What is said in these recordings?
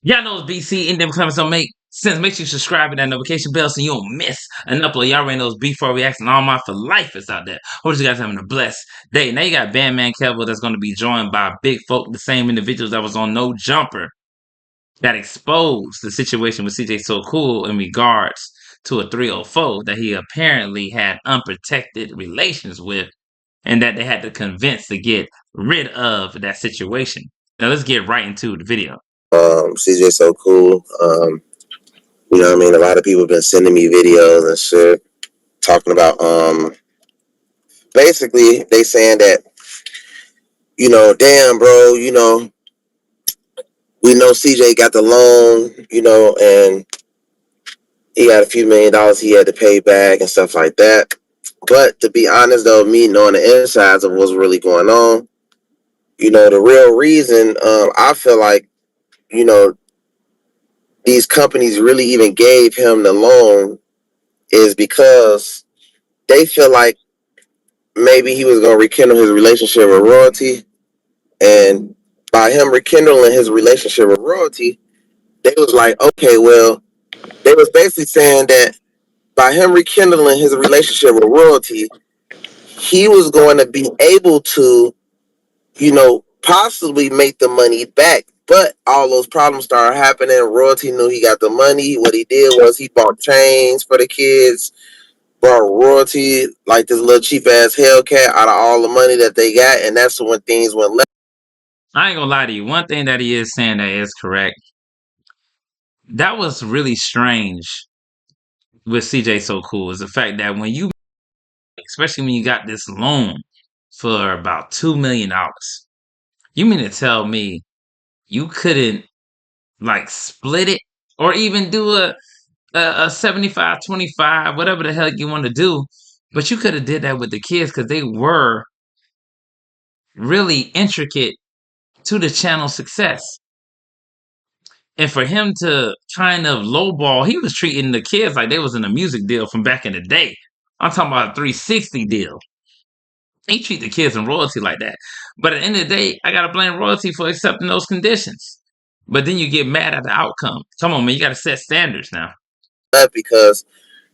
Y'all know it's BC and them comments don't make sense. Make sure you subscribe and that notification bell so you don't miss an upload. Y'all already know it's B4 Reacts and all my for life is out there. Hope you guys having a blessed day. Now you got Bandman Kevo that's going to be joined by big folk, the same individuals that was on No Jumper that exposed the situation with CJ So Cool in regards to a 304 that he apparently had unprotected relations with and that they had to convince to get rid of that situation. Now let's get right into the video. CJ So Cool. You know what I mean? A lot of people have been sending me videos and shit talking about basically they saying that, damn bro, we know CJ got the loan, and he got a few $1,000,000 he had to pay back and stuff like that. But to be honest though, me knowing the insides of what's really going on, the real reason I feel like, you know, these companies really even gave him the loan is because they feel like maybe he was going to rekindle his relationship with royalty. And by him rekindling his relationship with royalty, they was like, okay, well, they was basically saying that by him rekindling his relationship with royalty, he was going to be able to, possibly make the money back. But all those problems started happening. Royalty knew he got the money. What he did was he bought chains for the kids, brought royalty like this little cheap ass Hellcat out of all the money that they got, and that's when things went left. I ain't gonna lie to you. One thing that he is saying that is correct. That was really strange with CJ So Cool is the fact that when you, especially when you got this loan for about $2 million, you mean to tell me you couldn't like split it or even do a 75-25, whatever the hell you want to do, but you could have did that with the kids because they were really intricate to the channel's success. And for him to kind of lowball, he was treating the kids like they was in a music deal from back in the day. I'm talking about a 360 deal. He treat the kids in royalty like that. But at the end of the day, I gotta blame royalty for accepting those conditions. But then you get mad at the outcome. Come on, man, you gotta set standards now. Because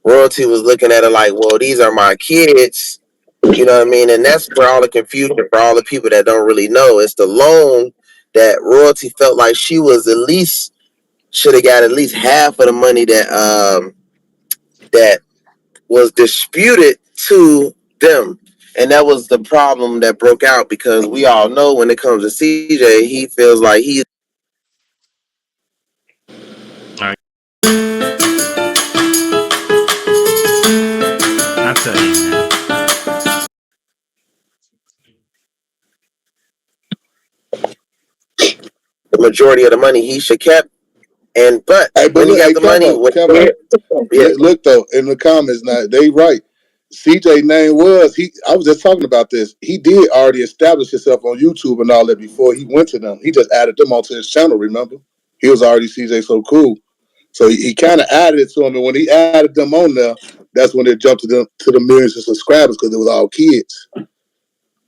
royalty was looking at it like, well, these are my kids. You know what I mean? And that's where all the confusion for all the people that don't really know. It's the loan that royalty felt like she was at least should have got at least half of the money that was disputed to them. And that was the problem that broke out because we all know when it comes to CJ, he feels like he. All right. I tell you, man. The majority of the money he should kept. But Hey, when but he look, got hey, the money, Kevo, yeah. look though in the comments now, they right. CJ name was he. I was just talking about this. He did already establish himself on YouTube and all that before he went to them. He just added them onto his channel. Remember, he was already CJ So Cool, so he kind of added it to him. And when he added them on there, that's when it jumped to the millions of subscribers because it was all kids.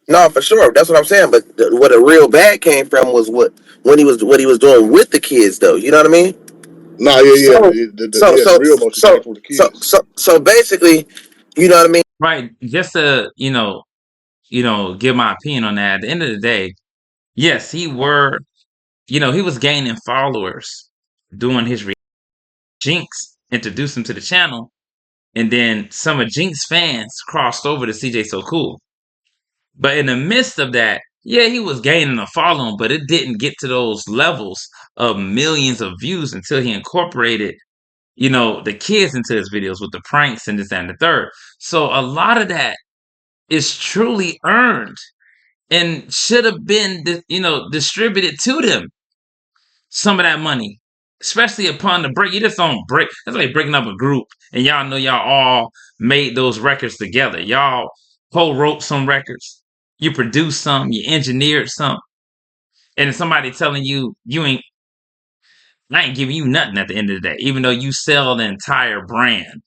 No, for sure. That's what I'm saying. But what a real bad came from was what he was doing with the kids, though. You know what I mean? Nah, yeah. So so The so real motion came so from the so kids. so so basically, you know what I mean? Right. Just to, give my opinion on that. At the end of the day, yes, he was gaining followers doing his Jinx introduced him to the channel, and then some of Jinx fans crossed over to CJ So Cool. But in the midst of that, yeah, he was gaining a following, but it didn't get to those levels of millions of views until he incorporated, the kids into his videos with the pranks and this that, and the third. So a lot of that is truly earned and should have been, distributed to them. Some of that money, especially upon the break. You just don't break. That's like breaking up a group, and y'all know y'all all made those records together. Y'all co-wrote some records. You produced some. You engineered some, and then somebody telling you I ain't giving you nothing at the end of the day, even though you sell the entire brand,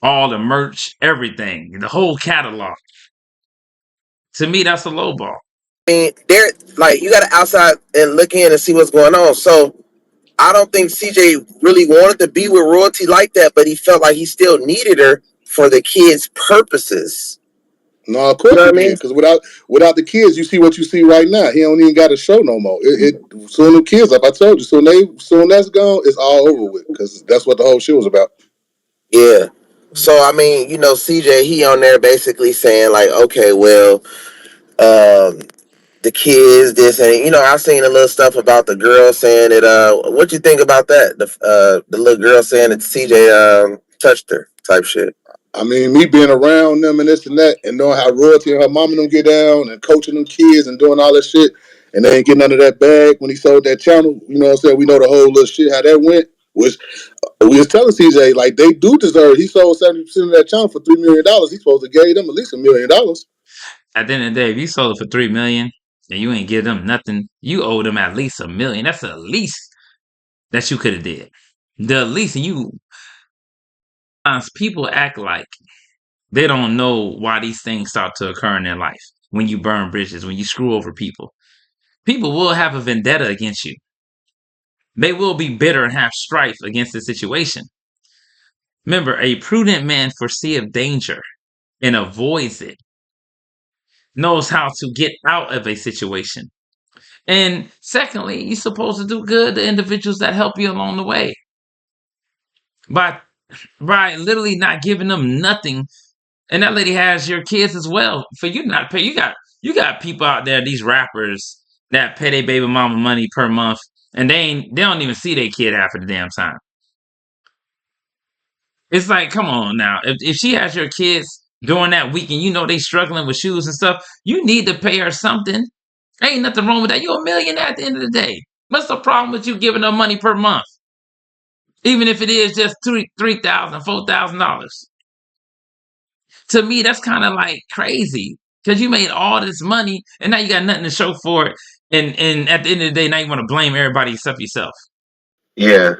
all the merch, everything, the whole catalog. To me, that's a low ball. I mean, they're like you got to outside and look in and see what's going on. So I don't think CJ really wanted to be with royalty like that, but he felt like he still needed her for the kids' purposes. No, of You course know he what I mean? did. Because without the kids, you see what you see right now. He don't even got a show no more. Soon the kids up. I told you. Soon that's gone. It's all over with. Because that's what the whole shit was about. Yeah. So I mean, CJ, he on there basically saying like, okay, well, the kids, this and I seen a little stuff about the girl saying that. What you think about that? The little girl saying that CJ touched her, type shit. I mean, me being around them and this and that, and knowing how royalty and her mom and them get down, and coaching them kids and doing all that shit, and they ain't getting none of that bag when he sold that channel. You know what I'm saying? We know the whole little shit how that went. Which we was telling CJ like they do deserve. He sold 70% of that channel for $3 million. He's supposed to give them at least $1 million. At the end of the day, if you sold it for 3 million and you ain't give them nothing, you owe them at least 1 million. That's the least that you could have did. The least, and people act like they don't know why these things start to occur in their life. When you burn bridges, when you screw over people, people will have a vendetta against you. They will be bitter and have strife against the situation. Remember, a prudent man foreseeth danger and avoids it, knows how to get out of a situation. And secondly, you're supposed to do good to individuals that help you along the way by literally not giving them nothing. And that lady has your kids as well. For you not pay, you got people out there, these rappers that pay their baby mama money per month, and they don't even see their kid half of the damn time. It's like, come on now. If she has your kids during that week and you know they struggling with shoes and stuff, you need to pay her something. Ain't nothing wrong with that. You're a millionaire at the end of the day. What's the problem with you giving her money per month? Even if it is just $3,000, $4,000. To me, that's kind of like crazy. Because you made all this money and now you got nothing to show for it. And at the end of the day, now you want to blame everybody except yourself. Yeah.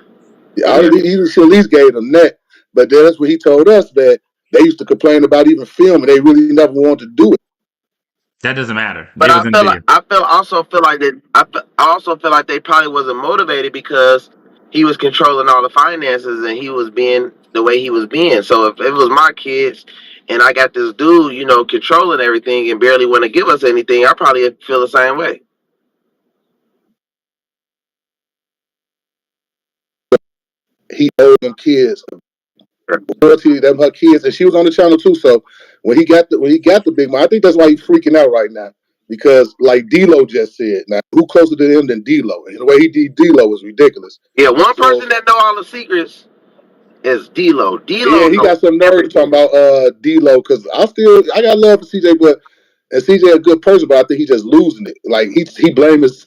Yeah. He should at least gave them that. But then that's what he told us that they used to complain about even filming. They really never wanted to do it. That doesn't matter. But They was in the video. I also feel like they probably wasn't motivated because he was controlling all the finances and he was being the way he was being. So if it was my kids and I got this dude, controlling everything and barely want to give us anything, I probably feel the same way. He owed them kids royalty, them her kids, and she was on the channel too. So when he got the big money, I think that's why he's freaking out right now. Because like D-Lo just said, now who closer to him than D-Lo? And the way he did D-Lo was ridiculous. Yeah, one So person that know all the secrets is D-Lo. D-Lo yeah, he knows got some nerve talking everything. about D-Lo because I got love for CJ, but and CJ a good person, but I think he's just losing it. Like he blames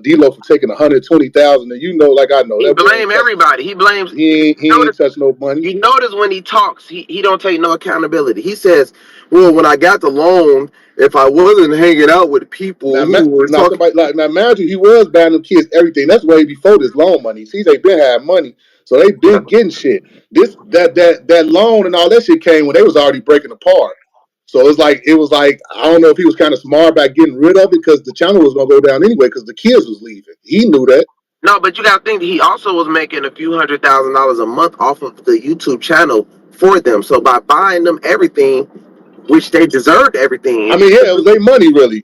D-Lo for taking 120,000, and like I know He that boy ain't blame touch. everybody. He blames. He ain't touch no money. You notice when he talks, he don't take no accountability. He says, "Well, when I got the loan, if I wasn't hanging out with people who were Now talking." somebody like now imagine he was buying them kids everything. That's way before this loan money. See, they been having money, so they been getting shit. This that loan and all that shit came when they was already breaking apart. So it was like I don't know if he was kind of smart about getting rid of it because the channel was gonna go down anyway because the kids was leaving. He knew that. No, but you got to think that he also was making a few $100,000 a month off of the YouTube channel for them. So by buying them everything, which they deserved everything, I if you mean, yeah, it was their money really.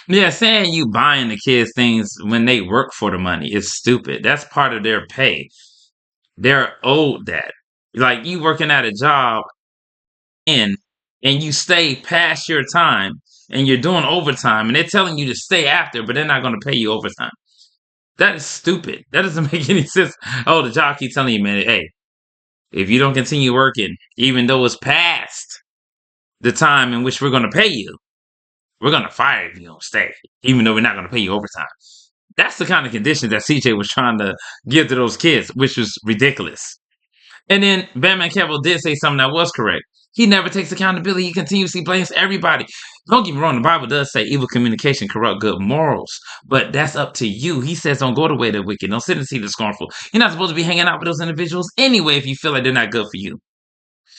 Yeah, saying you buying the kids things when they work for the money is stupid. That's part of their pay. They're owed that. Like you working at a job in and you stay past your time and you're doing overtime and they're telling you to stay after, but they're not going to pay you overtime. That is stupid. That doesn't make any sense. Oh, the job keep telling you, man, hey, if you don't continue working, even though it's past the time in which we're going to pay you, we're going to fire you if you don't stay, even though we're not going to pay you overtime. That's the kind of condition that CJ was trying to give to those kids, which was ridiculous. And then Bandman Kevo did say something that was correct. He never takes accountability. He continuously blames everybody. Don't get me wrong. The Bible does say evil communication corrupt good morals, but that's up to you. He says don't go the way of the wicked. Don't sit and see the scornful. You're not supposed to be hanging out with those individuals anyway if you feel like they're not good for you.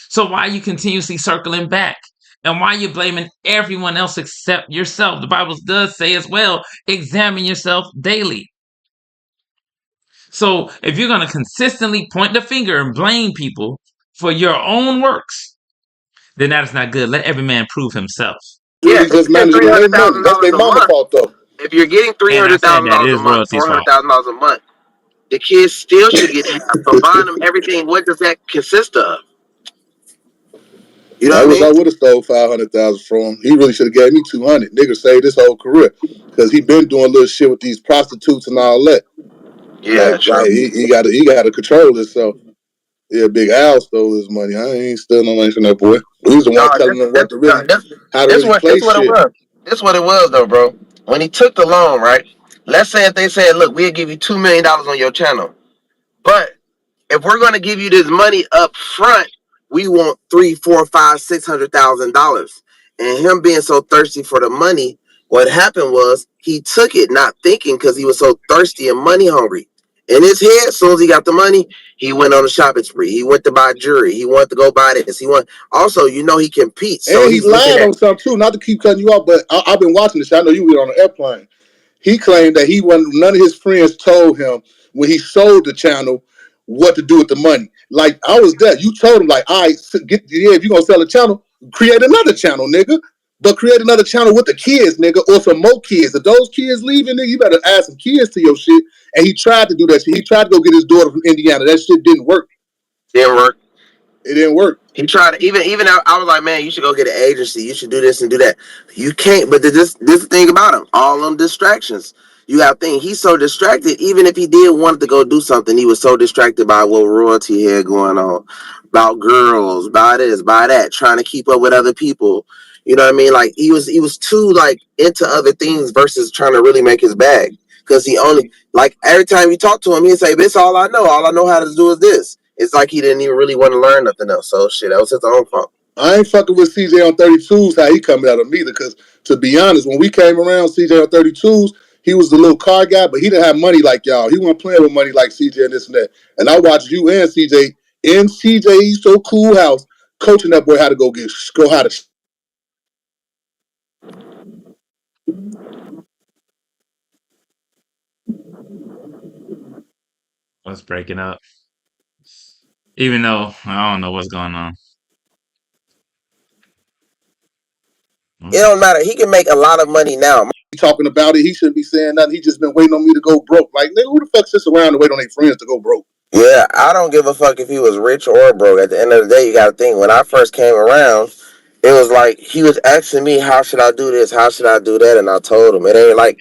So why are you continuously circling back? And why are you blaming everyone else except yourself? The Bible does say as well, examine yourself daily. So if you're gonna consistently point the finger and blame people for your own works, then that is not good. Let every man prove himself. Yeah, Really if just you get managing three their hundred money. thousand That's dollars their a mama month, fault though. if you're getting three And I hundred said thousand that dollars a is month, royalties' four hundred fault. thousand dollars a month, the kids still should get half. So buying them everything, what does that consist of? You know I what I wish I mean? would have stole 500,000 from him. He really should have gave me 200. Nigga saved his whole career because he been doing little shit with these prostitutes and all that. Yeah, Like true. he got to control himself. Yeah, Big Al stole his money. I ain't stealing no money from that boy. He was the one No, telling them what to really, how to this really what play this what it shit. was. This what it was though, bro. When he took the loan, right? Let's say if they said, "Look, we'll give you $2 million on your channel," but if we're going to give you this money up front, we want three, four, five, $600,000. And him being so thirsty for the money, what happened was he took it not thinking because he was so thirsty and money hungry. In his head, as soon as he got the money, he went on a shopping spree. He went to buy jewelry. He wanted to go buy this. He want also, he competes, so And he he's looking lied at. on something too. Not to keep cutting you off, but I've been watching this. I know you were on an airplane. He claimed that he wasn't. None of his friends told him when he sold the channel what to do with the money. Like I was there. You told him like, all right, if you're gonna sell a channel, create another channel, nigga. But create another channel with the kids, nigga, or some more kids. If those kids leaving, nigga, you better add some kids to your shit. And he tried to do that shit. He tried to go get his daughter from Indiana. That shit didn't work. Didn't work. It didn't work. He tried to, even I was like, man, you should go get an agency. You should do this and do that. You can't. But this thing about him, all them distractions. You got to think he's so distracted. Even if he did want to go do something, he was so distracted by what royalty had going on, about girls, by this, by that, trying to keep up with other people. You know what I mean? Like he was too like into other things versus trying to really make his bag. Because he only like every time you talk to him, he'd say, "This all I know. All I know how to do is this." It's like he didn't even really want to learn nothing else. So shit, that was his own fault. I ain't fucking with CJ on 32s how he coming out of me because to be honest, when we came around CJ on 32s, he was the little car guy, but he didn't have money like y'all. He wasn't playing with money like CJ and this and that. And I watched you and CJ in CJ's so cool house coaching that boy how to go how to. Let's break it up. Even though I don't know what's going on. It don't matter. He can make a lot of money now. Talking about it, he shouldn't be saying nothing. He just been waiting on me to go broke. Like nigga, who the fuck sits around and wait on their friends to go broke? Yeah, I don't give a fuck if he was rich or broke. At the end of the day, you got to think. When I first came around, it was like he was asking me, "How should I do this? How should I do that?" And I told him, "It ain't like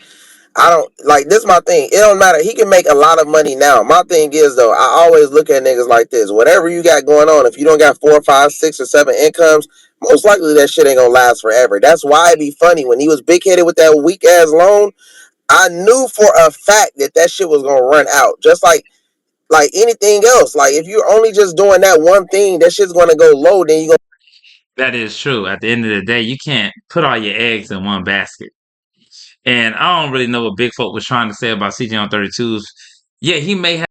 I don't like this. My thing. It don't matter. He can make a lot of money now. My thing is though, I always look at niggas like this. Whatever you got going on, if you don't got 4, 5, 6, or 7 incomes, most likely that shit ain't gonna last forever. That's why it be funny when he was big headed with that weak ass loan. I knew for a fact that shit was gonna run out. Just like anything else. Like if you're only just doing that one thing, that shit's gonna go low. Then you gonna. That is true. At the end of the day, you can't put all your eggs in one basket. And I don't really know what Big Folk was trying to say about CJ on 32s. Yeah, he may have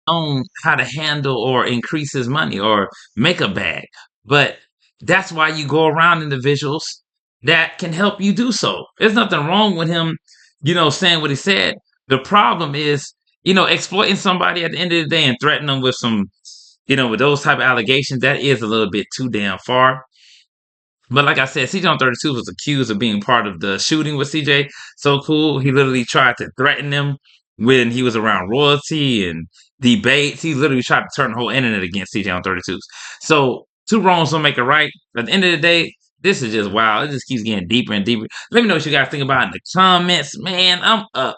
known how to handle or increase his money or make a bag. But that's why you go around individuals that can help you do so. There's nothing wrong with him, saying what he said. The problem is, exploiting somebody at the end of the day and threatening them with some, with those type of allegations, that is a little bit too damn far. But like I said, CJ on 32 was accused of being part of the shooting with CJ. So cool. He literally tried to threaten him when he was around royalty and debates. He literally tried to turn the whole internet against CJ on 32s. So two wrongs don't make a right. At the end of the day, this is just wild. It just keeps getting deeper and deeper. Let me know what you guys think about it in the comments. Man, I'm up.